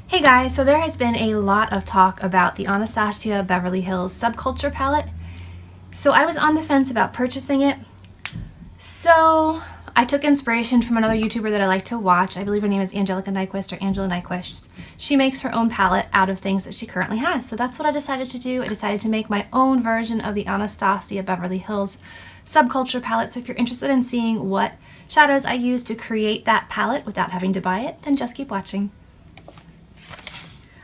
Hey guys, so there has been a lot of talk about the Anastasia of Beverly Hills Subculture palette. So I was on the fence about purchasing it. So I took inspiration from another YouTuber that I like to watch. I believe her name is Angelica Nyquist or Angela Nyquist. She makes her own palette out of things that she currently has. So that's what I decided to do. I decided to make my own version of the Anastasia of Beverly Hills Subculture palette. So if you're interested in seeing what shadows I use to create that palette without having to buy it, then just keep watching.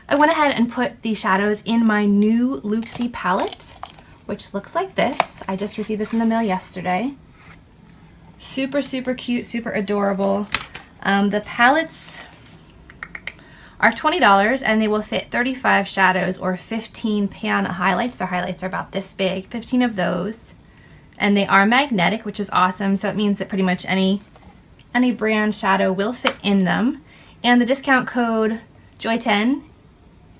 I went ahead and put the shadows in my new Luxie palette, which looks like this. I just received this in the mail yesterday. Super, super cute, super adorable. The palettes are $20 and they will fit 35 shadows or 15 pan highlights. Their highlights are about this big, 15 of those. And they are magnetic, which is awesome. So it means that pretty much any brand shadow will fit in them. And the discount code JOY10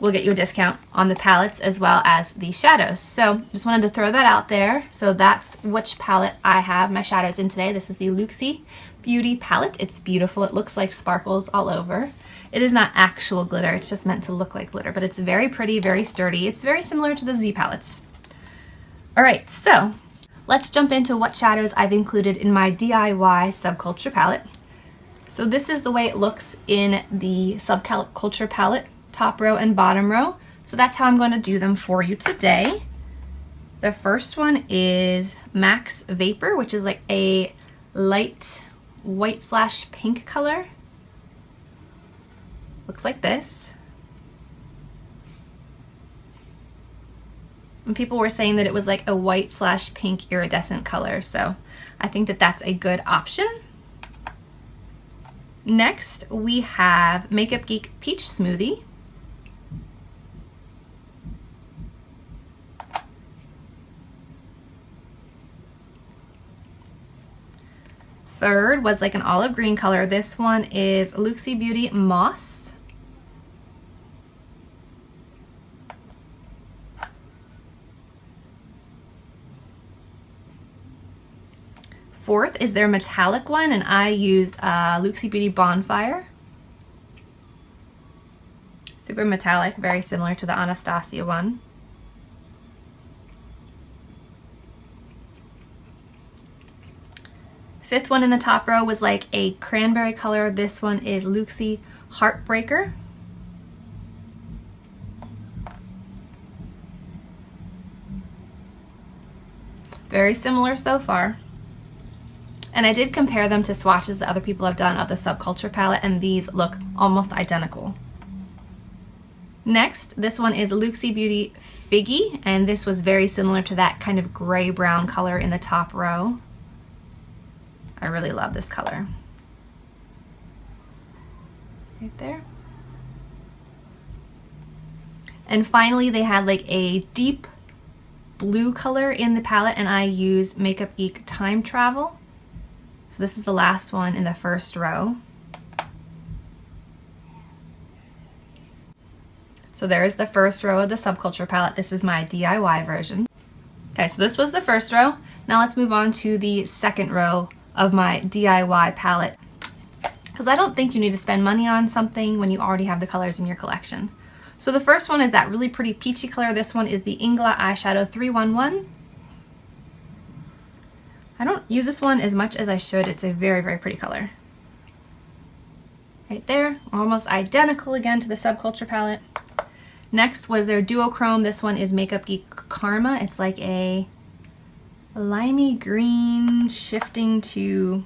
will get you a discount on the palettes as well as the shadows. So just wanted to throw that out there. So that's which palette I have my shadows in today. This is the Luxie Beauty palette. It's beautiful. It looks like sparkles all over. It is not actual glitter. It's just meant to look like glitter, but it's very pretty, very sturdy. It's very similar to the Z palettes. All right, so let's jump into what shadows I've included in my DIY Subculture palette. So this is the way it looks in the Subculture palette, top row and bottom row. So that's how I'm going to do them for you today. The first one is Max Vapor, which is like a light white / pink color. Looks like this. And people were saying that it was like a white / pink iridescent color, so I think that that's a good option. Next, we have Makeup Geek Peach Smoothie. Third was like an olive green color. This one is Luxie Beauty Moss. Fourth is their metallic one, and I used Luxie Beauty Bonfire. Super metallic, very similar to the Anastasia one. Fifth one in the top row was like a cranberry color. This one is Luxie Heartbreaker. Very similar so far. And I did compare them to swatches that other people have done of the Subculture palette, and these look almost identical. Next, this one is Luxie Beauty Figgy, and this was very similar to that kind of gray-brown color in the top row. I really love this color. Right there. And finally, they had like a deep blue color in the palette, and I use Makeup Geek Time Travel. So this is the last one in the first row. So there is the first row of the Subculture palette. This is my DIY version. Okay, so this was the first row. Now let's move on to the second row of my DIY palette, because I don't think you need to spend money on something when you already have the colors in your collection. So the first one is that really pretty peachy color. This one is the Ingla Eyeshadow 311. I don't use this one as much as I should. It's a very, very pretty color. Right there, almost identical again to the Subculture palette. Next was their Duochrome. This one is Makeup Geek Karma. It's like a limey green shifting to,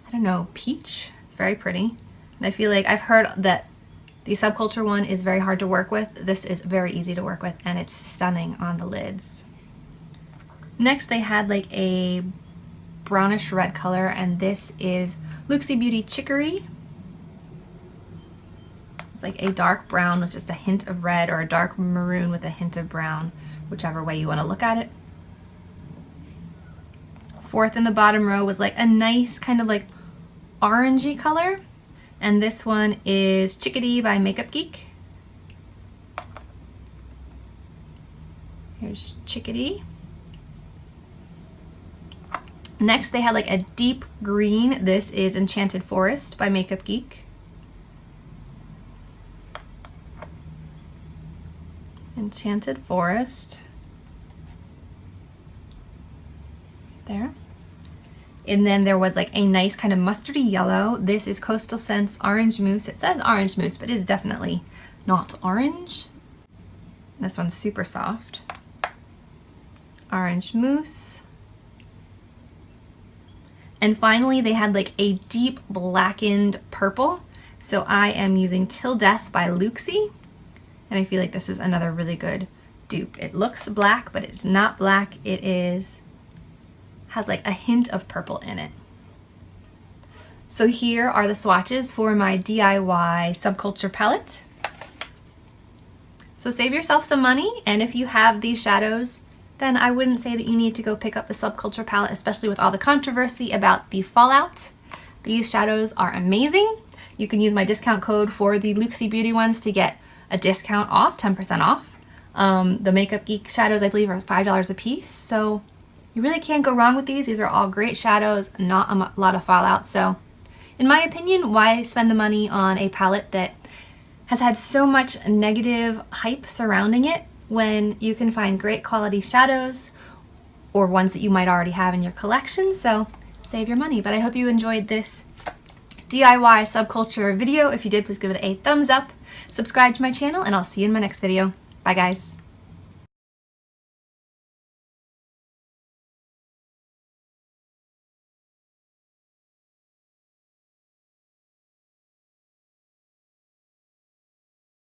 I don't know, peach. It's very pretty. And I feel like I've heard that the Subculture one is very hard to work with. This is very easy to work with, and it's stunning on the lids. Next, they had like a brownish red color, and this is Luxie Beauty Chicory. It's like a dark brown with just a hint of red, or a dark maroon with a hint of brown, whichever way you want to look at it. Fourth in the bottom row was like a nice kind of like orangey color, and this one is Chickadee by Makeup Geek. Here's Chickadee. Next, they had like a deep green. This is Enchanted Forest by Makeup Geek. Enchanted Forest. There. And then there was like a nice kind of mustardy yellow. This is Coastal Scents Orange Mousse. It says orange mousse, but it is definitely not orange. This one's super soft. Orange mousse. And finally, they had like a deep blackened purple. So I am using Till Death by Luxie. And I feel like this is another really good dupe. It looks black, but it's not black. It has like a hint of purple in it. So here are the swatches for my DIY Subculture palette. So save yourself some money, and if you have these shadows, then I wouldn't say that you need to go pick up the Subculture palette, especially with all the controversy about the fallout. These shadows are amazing. You can use my discount code for the Luxie Beauty ones to get a discount off, 10% off. The Makeup Geek shadows, I believe, are $5 a piece. So you really can't go wrong with these. These are all great shadows, not a lot of fallout. So in my opinion, why spend the money on a palette that has had so much negative hype surrounding it when you can find great quality shadows or ones that you might already have in your collection? So save your money. But I hope you enjoyed this DIY Subculture video. If you did, please give it a thumbs up. Subscribe to my channel, and I'll see you in my next video. Bye, guys.